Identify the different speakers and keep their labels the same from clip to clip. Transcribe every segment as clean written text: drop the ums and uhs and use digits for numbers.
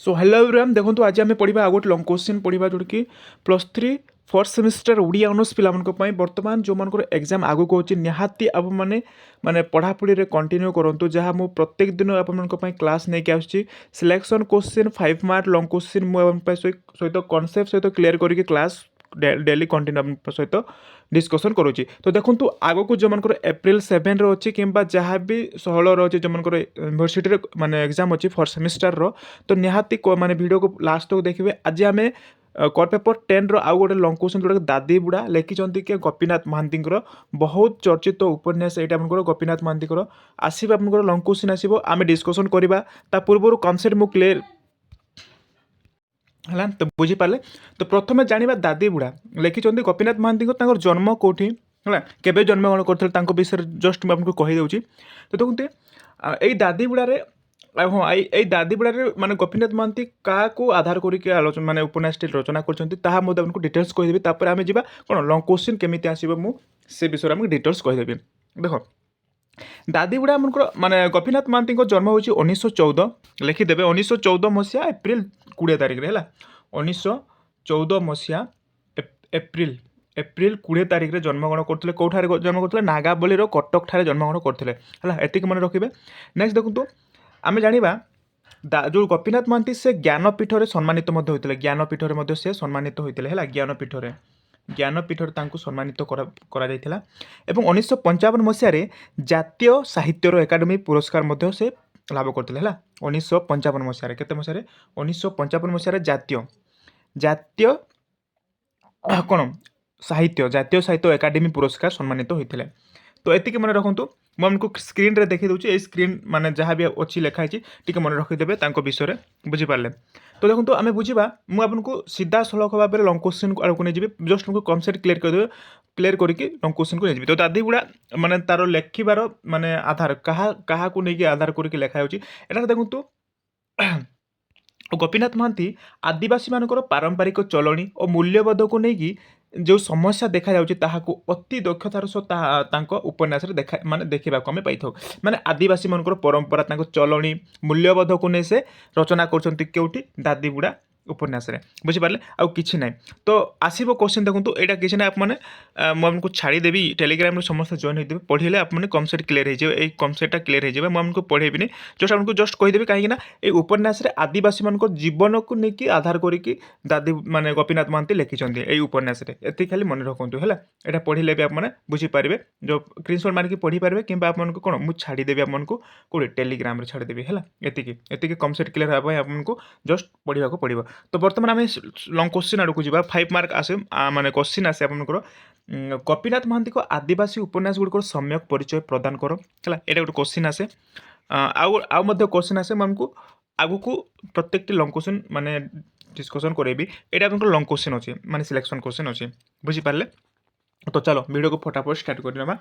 Speaker 1: So hello everyone देखो आज आम पढ़ा आ गोटे लंग क्वेश्चन पढ़ा जोटि +3 फर्स्ट सेमिस्टर ओडिया ऑनर्स पिला बर्तमान जो मान एग्जाम आगक हो निहाती आप माने पढ़ापढ़ी कंटिन्यू करूँ जहाँ मु प्रत्येक दिन आप क्लास नहीं आसूँ selection question 5 mark long question सहित कॉन्सेप्ट सहित क्लीयर करके क्लास डेली कंटिन्यू सहित डिस्कसन करुँची तो देखो आगक जो मान एप्रिल 7 अच्छी कि जहाँ भी 16 अच्छे जो मान यूनिवर्सिटी माने एग्जाम अच्छी फर्स्ट सेमिस्टर तो निहाती माने वीडियो को लास्ट तक देखिए आज आम कोर पेपर 10 आउ गोटे लंग क्वेश्चन जोटा दादी बुढ़ा लिखिं कि गोपीनाथ महांती बहुत चर्चित उपन्यास यहाँ आम गोपीनाथ महांती आसो आप लंग क्वेश्चन आसो आम डिस्कसन करवा पूर्व कनसेप्ट मु क्लीयर है तो बुझीपारे तो प्रथम जाना दादी बुढ़ा लिखिं गोपीनाथ महांती जन्म कौटी है केवे जन्मग्रहण करते विषय जस्ट मुझे कहीदे तो देखते यही दादी बुढ़ारे हाँ यही दादी बुढ़ारे माने गोपीनाथ महांती क्या आधार करके आलोचना माने उपन्यास रचना कर डिटेल्स कहीदेवी आम जा कौन लंग क्वेश्चन केमी आसो मुझे विषय में डिटेल्स कहीदेवी देख दादी बुढ़ा माने गोपीनाथ महांती जन्म हो 1914 लिखिदेवे 1914 मसीहा एप्रिल 20 तारिख है 1914 मसीहा एप्रिल एप्रिल 20 तारिख में जन्मग्रहण करते कौठार जन्म करते नागावलीर कटक ठारे जन्मग्रहण करते है एतिक मन रखिए नेक्स्ट देखो आम जाना जो गोपीनाथ महांती से ज्ञानपीठ में सम्मानित होते ज्ञानपीठ में से सम्मानित होते है ज्ञानपीठ सम्मानित एवं 1955 मसीह जातीय साहित्यर एकाडेमी पुरस्कार से लाभ करते है 1955 मसीह केते मसीह 1955 मसीह जातीय जातीय कौन जातीय साहित्य एकाडेमी पुरस्कार सम्मानित होते तो एतिक मन रखु मुझे स्क्रीन रे देखी दूसरी स्क्रीन माने जहाँ भी अच्छी लिखाई टी मन रखिदेवे विषय बुझीपारे तो देखो आम बुझा मुझे सीधा सड़क भाव में लंग क्वेश्चन को नहीं जी जस्ट मुझे कनसेप्ट क्लीयर करके लंग क्वेश्चन को नहीं तो दादी बुढ़ा माने तार लेखिबार माने आधार क्या नहीं आधार करके लिखाई यहाँ देखो गोपीनाथ महांती आदिवासी मानकर पारंपरिक चलणी और मूल्यबोध को लेकिन जो समस्या देखा जाउछि ताहाकु अति दक्षतार सह उपन्यास देखा माने देखा आम पाई माने आदिवासी मानकर परंपरा चलणी मूल्यबोध को नहीं से रचना कर दादी बुढ़ा उपन्यास बुझीपारे आउ कि ना तो आसो क्वेश्चन देखो यहाँ किसी ना आपको छाड़देवी टेलीग्राम समस्त जॉइन होते पढ़े आपने कनसेप्ट क्लीयर हो कनसेप्टा क्लीयर हो मुझे पढ़ेबी जस्ट आपको जस्ट कहीदेवी कहीं ये उपन्यास आदिवासी मान जीवन को लेकिन आधार करके दादी माने गोपीनाथ महांती लिखिं ये उपन्यास ये खाली मन रखु है यहाँ पढ़ले भी आपने बुझीपारे जो स्क्रीनशॉट मारिक पढ़ी पारे कि आपको कौन मुझे छाड़देवी आपको कौटे टेलीग्राम छाड़देवी है ये कनसेप्ट क्लीयर हाँपाई आपको जस्ट पढ़ा पड़ो तो बर्तमान आम लंग क्वेश्चन आड़ को जा 5 मार्क आसे माने क्वेश्चन आसे आपनकर गोपीनाथ महांती को आदिवासी उपन्यास गुड़िक सम्यक परिचय प्रदान कर है ये गोटे क्वेश्चन आसे आउ क्वेश्चन आसे मुझे आगु को प्रत्येक लंग क्वेश्चन माने डिस्कसन करेबी ये आप लंग क्वेश्चन अच्छे माने सिलेक्शन क्वेश्चन अच्छे बुझीपारे तो चलो वीडियो को फटाफट स्टार्ट कर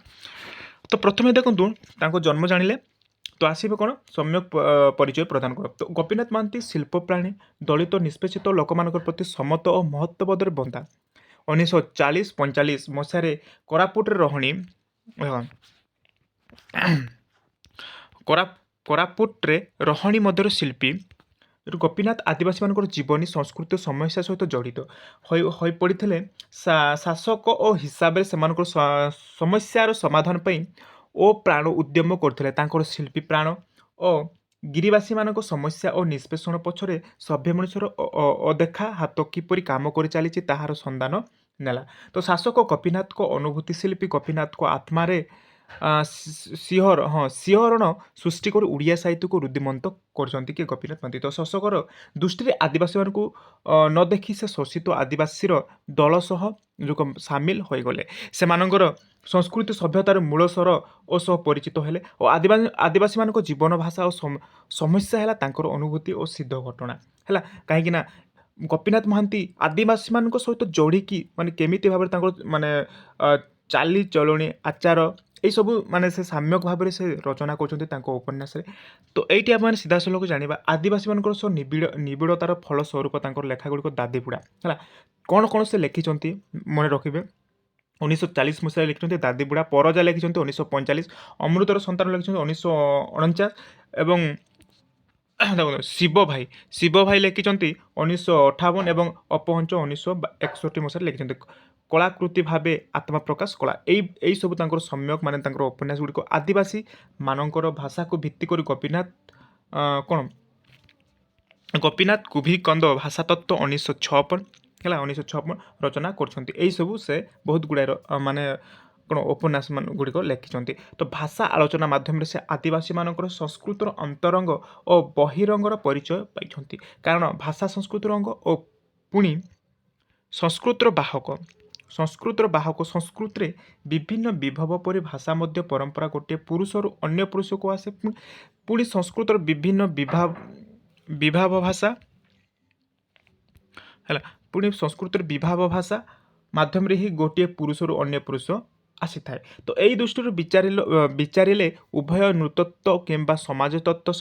Speaker 1: तो प्रथम देखो जन्म जानिले तो आसवे कौन सम्यक परिचय प्रदान कर तो गोपीनाथ महांती शिल्पप्राणी दलित निष्पेषित लोक मान प्रति समत और महत्वबोधर बंधा 1940-45 मसीह कोरापुट रहणी कोरापुट रहणी मध्य शिल्पी गोपीनाथ आदिवासी मान जीवनी संस्कृति और समस्या सहित जड़ित हो पड़ते शासक और हिसाब से समस्यार समाधान पर ओ प्राण उद्यम करते शिल्पी प्राण और गिरिवासी मान समस्या और निष्पेषण पछरे सभ्य मनुष्यर अदेखा हाथ किपरि काम कर चली ताहार संधान नेला तो शासक गोपीनाथ को अनुभूति शिल्पी गोपीनाथ को आत्मारे सिंहरण सृष्टि कर उड़िया साहित्य को रुद्धिमंत कर गोपीनाथ महांती तो शासकर दृष्टि आदिवासी मान न देखी से शोषित आदिवासी दल सह जो सामिल हो गले से संस्कृति सभ्यतार मूल स्वर और सह परिचित हेले और आदिवासी मान जीवन भाषा और समस्या है अनुभूति और सिद्ध घटना है कहीं गोपीनाथ महांती आदिवासी मान सहित जोड़िकी माने केमिति भाव माने चाली चलणी आचार यही सब माने से साम्यक भाव में से रचना करपन्यास तो ये आप सीधा सलख जाना आदिवासी मान निबिड़तार फलस्वरूप लेखा गुड़िक दादी बुढ़ा है कौन कौन से लिखिं मन रखिए 1940 मसीह लिखिं दादी बुढ़ा परजा लिखिं 1945 अमृतर संतान लिखिं 1949 एवं ଦେଖନ୍ତୁ ଶିବ ଭାଇ ଲେଖିଛନ୍ତି 1958 ଏବଂ ଅପହଞ୍ଚ 1961 ମସିହାରେ ଲେଖିଛନ୍ତି କଳାକୃତି ଭାବେ ଆତ୍ମପ୍ରକାଶ କଳା। ଏଇ ସବୁ ତାଙ୍କର ସମ୍ୟକ ମାନେ ତାଙ୍କର ଉପନ୍ୟାସ ଗୁଡ଼ିକ ଆଦିବାସୀ ମାନଙ୍କର ଭାଷାକୁ ଭିତ୍ତି କରି ଗୋପୀନାଥ କୁଭିକନ୍ଦ ଭାଷାତତ୍ତ୍ୱ 1956 ହେଲା 1956 ରଚନା କରୁଛନ୍ତି। ଏଇସବୁ ସେ ବହୁତ ଗୁଡ଼ାଏ ମାନେ ଉପନ୍ୟାସ ଗୁଡ଼ିକ ଲେଖିଛନ୍ତି। ତ ଭାଷା ଆଲୋଚନା ମାଧ୍ୟମରେ ସେ ଆଦିବାସୀମାନଙ୍କର ସଂସ୍କୃତିର ଅନ୍ତରଙ୍ଗ ଓ ବହିରଙ୍ଗର ପରିଚୟ ପାଇଛନ୍ତି। କାରଣ ଭାଷା ସଂସ୍କୃତିର ଅଙ୍ଗ ଓ ପୁଣି ସଂସ୍କୃତିର ବାହକ ସଂସ୍କୃତିରେ ବିଭିନ୍ନ ବିଭବ ପରି ଭାଷା ମଧ୍ୟ ପରମ୍ପରା ଗୋଟିଏ ପୁରୁଷରୁ ଅନ୍ୟ ପୁରୁଷକୁ ଆସେ। ପୁଣି ସଂସ୍କୃତିର ବିଭିନ୍ନ ବିଭାବ ଭାଷା ହେଲା ପୁଣି ସଂସ୍କୃତିର ବିଭାବ ଭାଷା ମାଧ୍ୟମରେ ହିଁ ଗୋଟିଏ ପୁରୁଷରୁ ଅନ୍ୟ ପୁରୁଷ ଆସିଥାଏ। ତ ଏଇ ଦୃଷ୍ଟିରୁ ବିଚାରିଲେ ଉଭୟ ନୃତତ୍ତ୍ୱ କିମ୍ବା ସମାଜ ତତ୍ତ୍ୱ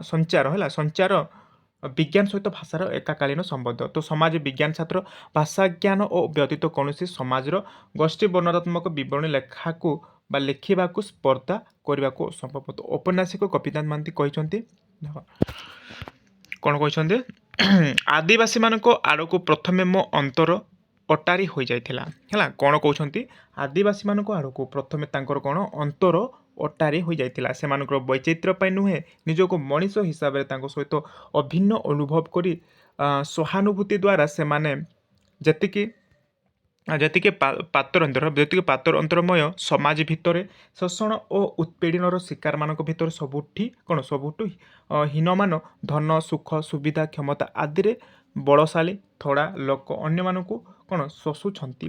Speaker 1: ସଞ୍ଚାର ବିଜ୍ଞାନ ସହିତ ଭାଷାର ଏକାକାଳୀନ ସମ୍ବନ୍ଧ। ତ ସମାଜ ବିଜ୍ଞାନ ଛାତ୍ର ଭାଷା ଜ୍ଞାନ ଓ ବ୍ୟତୀତ କୌଣସି ସମାଜର ଗୋଷ୍ଠୀ ବର୍ଣ୍ଣନାତ୍ମକ ବିବରଣୀ ଲେଖିବାକୁ ସ୍ପର୍ଦ୍ଧା କରିବାକୁ ଅସମ୍ଭବ। ତ ଔପନ୍ୟାସିକ ଗୋପୀନାଥ ମହାନ୍ତି କହିଛନ୍ତି କ'ଣ କହିଛନ୍ତି ଆଦିବାସୀମାନଙ୍କ ଆଡ଼କୁ ପ୍ରଥମେ ମୋ ଅନ୍ତର ଅଟାରି ହୋଇଯାଇଥିଲା ହେଲା। କ'ଣ କହୁଛନ୍ତି ଆଦିବାସୀମାନଙ୍କ ଆଡ଼କୁ ପ୍ରଥମେ ତାଙ୍କର କ'ଣ ଅନ୍ତର ଅଟାରି ହୋଇଯାଇଥିଲା। ସେମାନଙ୍କର ବୈଚିତ୍ର୍ୟ ପାଇଁ ନୁହେଁ ନିଜକୁ ମଣିଷ ହିସାବରେ ତାଙ୍କ ସହିତ ଅଭିନ୍ନ ଅନୁଭବ କରି ସହାନୁଭୂତି ଦ୍ୱାରା ସେମାନେ ଯେତିକି ପାତରଅନ୍ତରମୟ ସମାଜ ଭିତରେ ଶୋଷଣ ଓ ଉତ୍ପୀଡ଼ନର ଶିକାରମାନଙ୍କ ଭିତରେ ସବୁଠୁ ହୀନମାନ ଧନ ସୁଖ ସୁବିଧା କ୍ଷମତା ଆଦିରେ ବଳଶାଳୀ ଥୋଡ଼ା ଲୋକ ଅନ୍ୟମାନଙ୍କୁ ଶୋଷୁଛନ୍ତି,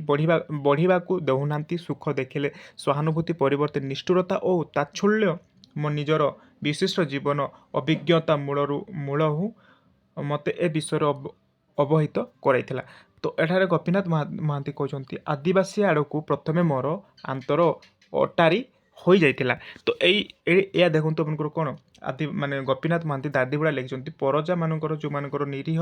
Speaker 1: ବଢ଼ିବାକୁ ଦେଉନାହାନ୍ତି। ସୁଖ ଦେଖିଲେ ସହାନୁଭୂତି ପରିବର୍ତ୍ତେ ନିଷ୍ଠୁରତା ଓ ତାଚ୍ଛଲ୍ୟ ମୋ ନିଜର ବିଶିଷ୍ଟ ଜୀବନ ଅଭିଜ୍ଞତା ମୂଳରୁ ମୋତେ ଏ ବିଷୟରେ ଅବହିତ କରାଇଥିଲା। ତ ଏଠାରେ ଗୋପୀନାଥ ମହାନ୍ତି କହୁଛନ୍ତି ଆଦିବାସୀ ଆଡ଼କୁ ପ୍ରଥମେ ମୋର ଅନ୍ତର ଅଟାରି ହୋଇଯାଇଥିଲା। ତ ଏଇଆ ଦେଖନ୍ତୁ ଆପଣଙ୍କର କ'ଣ ମାନେ ଗୋପୀନାଥ ମହାନ୍ତି ଦାଦିବୁଡ଼ା ଲେଖିଛନ୍ତି ପରଜାମାନଙ୍କର ଯେଉଁମାନଙ୍କର ନିରୀହ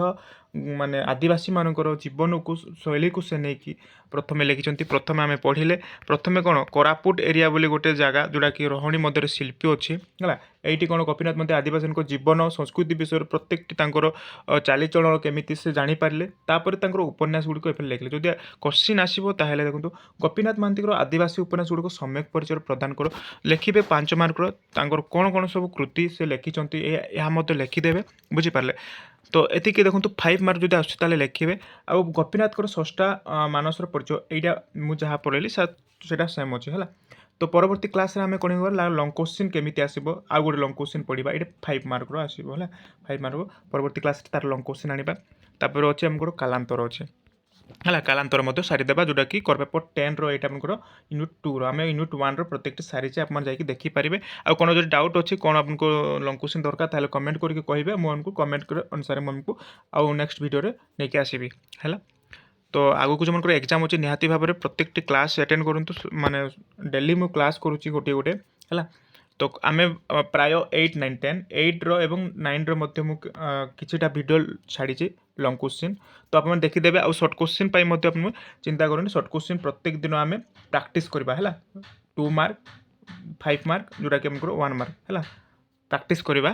Speaker 1: ମାନେ ଆଦିବାସୀମାନଙ୍କର ଜୀବନକୁ ଶୈଳୀକୁ ସେ ନେଇକି ପ୍ରଥମେ ଲେଖିଛନ୍ତି। ପ୍ରଥମେ ଆମେ ପଢ଼ିଲେ ପ୍ରଥମେ କ'ଣ କୋରାପୁଟ ଏରିଆ ବୋଲି ଗୋଟେ ଜାଗା ଯେଉଁଟାକି ରହଣି ମଧ୍ୟରେ ଶିଳ୍ପୀ ଅଛି ହେଲା। ଏଇଠି କ'ଣ ଗୋପୀନାଥ ମହାନ୍ତି ଆଦିବାସୀଙ୍କ ଜୀବନ ସଂସ୍କୃତି ବିଷୟରେ ପ୍ରତ୍ୟେକଟି ତାଙ୍କର ଚାଲିଚଳନ କେମିତି ସେ ଜାଣିପାରିଲେ। ତାପରେ ତାଙ୍କର ଉପନ୍ୟାସ ଗୁଡ଼ିକ ଏପରି ଲେଖିଲେ। ଯଦି କୋଶ୍ଚିନ୍ ଆସିବ ତାହେଲେ ଦେଖନ୍ତୁ ଗୋପୀନାଥ ମହାନ୍ତିଙ୍କର ଆଦିବାସୀ ଉପନ୍ୟାସ ଗୁଡ଼ିକ ସମ୍ୟକ ପରିଚୟ ପ୍ରଦାନ କର ଲେଖିବେ 5 ମାର୍କର ତାଙ୍କର କ'ଣ ସବୁ କୃତି ସେ ଲେଖିଛନ୍ତି ଏହା ମଧ୍ୟ ଲେଖିଦେବେ ବୁଝିପାରିଲେ। ତ ଏତିକି ଦେଖନ୍ତୁ 5 ମାର୍କ ଯଦି ଆସୁଛି ତାହେଲେ ଲେଖିବେ। ଆଉ ଗୋପୀନାଥଙ୍କର ଷଷ୍ଠା ମାନସର ପରିଚୟ ଏଇଟା ମୁଁ ଯାହା ପଢ଼େଇଲି ସେଇଟା ସେମ୍ ଅଛି ହେଲା। ତ ପରବର୍ତ୍ତୀ କ୍ଲାସ୍ରେ ଆମେ କ'ଣ କରିବା ଲଙ୍ଗ୍ କୋଶ୍ଚିନ୍ କେମିତି ଆସିବ ଆଉ ଗୋଟେ ଲଙ୍ଗ୍ କୋଶ୍ଚିନ୍ ପଢ଼ିବା। ଏଇଟା 5 ମାର୍କର ଆସିବ ହେଲା 5 ମାର୍କ ପରବର୍ତ୍ତୀ କ୍ଲାସ୍ରେ ତାର ଲଙ୍ଗ୍ କୋଶ୍ଚିନ୍ ଆଣିବା। ତାପରେ ଅଛି ଆମର କାଲାନ୍ତର ଅଛି ହେଲା। କାଲାନ୍ତର ମଧ୍ୟ ସାରିଦେବା ଯେଉଁଟାକି କର ପେପର୍ 10ର ଏଇଟା ଆପଣଙ୍କର ୟୁନିଟ୍ 2ର ଆମେ ୟୁନିଟ୍ 1ର ପ୍ରତ୍ୟେକଟି ସାରିଛେ ଆପଣ ଯାଇକି ଦେଖିପାରିବେ। ଆଉ କ'ଣ ଯଦି ଡାଉଟ୍ ଅଛି କ'ଣ ଆପଣଙ୍କୁ ଲଙ୍ଗ୍ କୋଶ୍ଚିନ୍ ଦରକାର ତାହେଲେ କମେଣ୍ଟ କରିକି କହିବେ ମୁଁ ଆମକୁ କମେଣ୍ଟ ଅନୁସାରେ ମୁଁ ଆମକୁ ଆଉ ନେକ୍ସଟ ଭିଡ଼ିଓରେ ନେଇକି ଆସିବି ହେଲା। ତ ଆଗକୁ ଯେଉଁମାନଙ୍କର ଏକ୍ଜାମ୍ ଅଛି ନିହାତି ଭାବରେ ପ୍ରତ୍ୟେକଟି କ୍ଲାସ୍ ଆଟେଣ୍ଡ କରନ୍ତୁ ମାନେ ଡେଲି ମୁଁ କ୍ଲାସ୍ କରୁଛି ଗୋଟିଏ ହେଲା। ତ ଆମେ ପ୍ରାୟ 8, 9, 10 8ର ଏବଂ 9ର ମଧ୍ୟ ମୁଁ କିଛିଟା ଭିଡ଼ିଓ ଛାଡ଼ିଛି ଲଙ୍ଗ୍ କୋଶ୍ଚିନ୍। ତ ଆପଣ ଦେଖିଦେବେ ଆଉ ସର୍ଟ କୋଶ୍ଚିନ୍ ପାଇଁ ମଧ୍ୟ ଆପଣ ଚିନ୍ତା କରନ୍ତୁ। ସର୍ଟ କୋଶ୍ଚିନ୍ ପ୍ରତ୍ୟେକ ଦିନ ଆମେ ପ୍ରାକ୍ଟିସ୍ କରିବା ହେଲା 2 ମାର୍କ 5 ମାର୍କ ଯେଉଁଟାକି ଆପଣଙ୍କର 1 ମାର୍କ ହେଲା ପ୍ରାକ୍ଟିସ୍ କରିବା।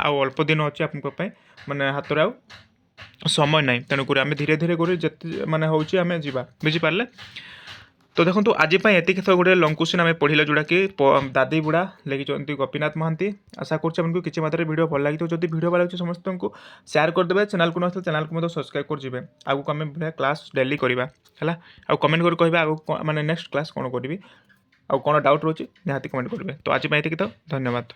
Speaker 1: ଆଉ ଅଳ୍ପ ଦିନ ଅଛି ଆପଣଙ୍କ ପାଇଁ ମାନେ ହାତରେ ଆଉ ସମୟ ନାହିଁ ତେଣୁକରି ଆମେ ଧୀରେ ଧୀରେ କରି ଯେତେ ମାନେ ହେଉଛି ଆମେ ଯିବା ବୁଝିପାରିଲେ। ତ ଦେଖନ୍ତୁ ଆଜି ପାଇଁ ଏତିକି ତ ଗୋଟେ ଲଙ୍ଗ୍ କୋଶ୍ଚିନ୍ ଆମେ ପଢ଼ିଲେ ଯେଉଁଟାକି ଦାଦିବୁଡ଼ା ଲେଖିଛନ୍ତି ଗୋପୀନାଥ ମହାନ୍ତି। ଆଶା କରୁଛି ଆପଣଙ୍କୁ କିଛି ମାତ୍ରାରେ ଭିଡ଼ିଓ ଭଲ ଲାଗିଥିବ। ଯଦି ଭିଡ଼ିଓ ଭଲ ଲାଗୁଛି ସମସ୍ତଙ୍କୁ ସେୟାର କରିଦେବେ। ଚ୍ୟାନେଲକୁ ନଆସିଲେ ଚ୍ୟାନେଲକୁ ମଧ୍ୟ ସବସ୍କ୍ରାଇବ୍ କରିଯିବେ। ଆଗକୁ ଆମେ କ୍ଲାସ୍ ଡେଲି କରିବା ହେଲା। ଆଉ କମେଣ୍ଟ କରି କହିବେ ଆଗକୁ ମାନେ ନେକ୍ସଟ କ୍ଲାସ୍ କ'ଣ କରିବି ଆଉ କ'ଣ ଡାଉଟ୍ ରହୁଛି ନିହାତି କମେଣ୍ଟ କରିବେ। ତ ଆଜି ପାଇଁ ଏତିକି ତ ଧନ୍ୟବାଦ।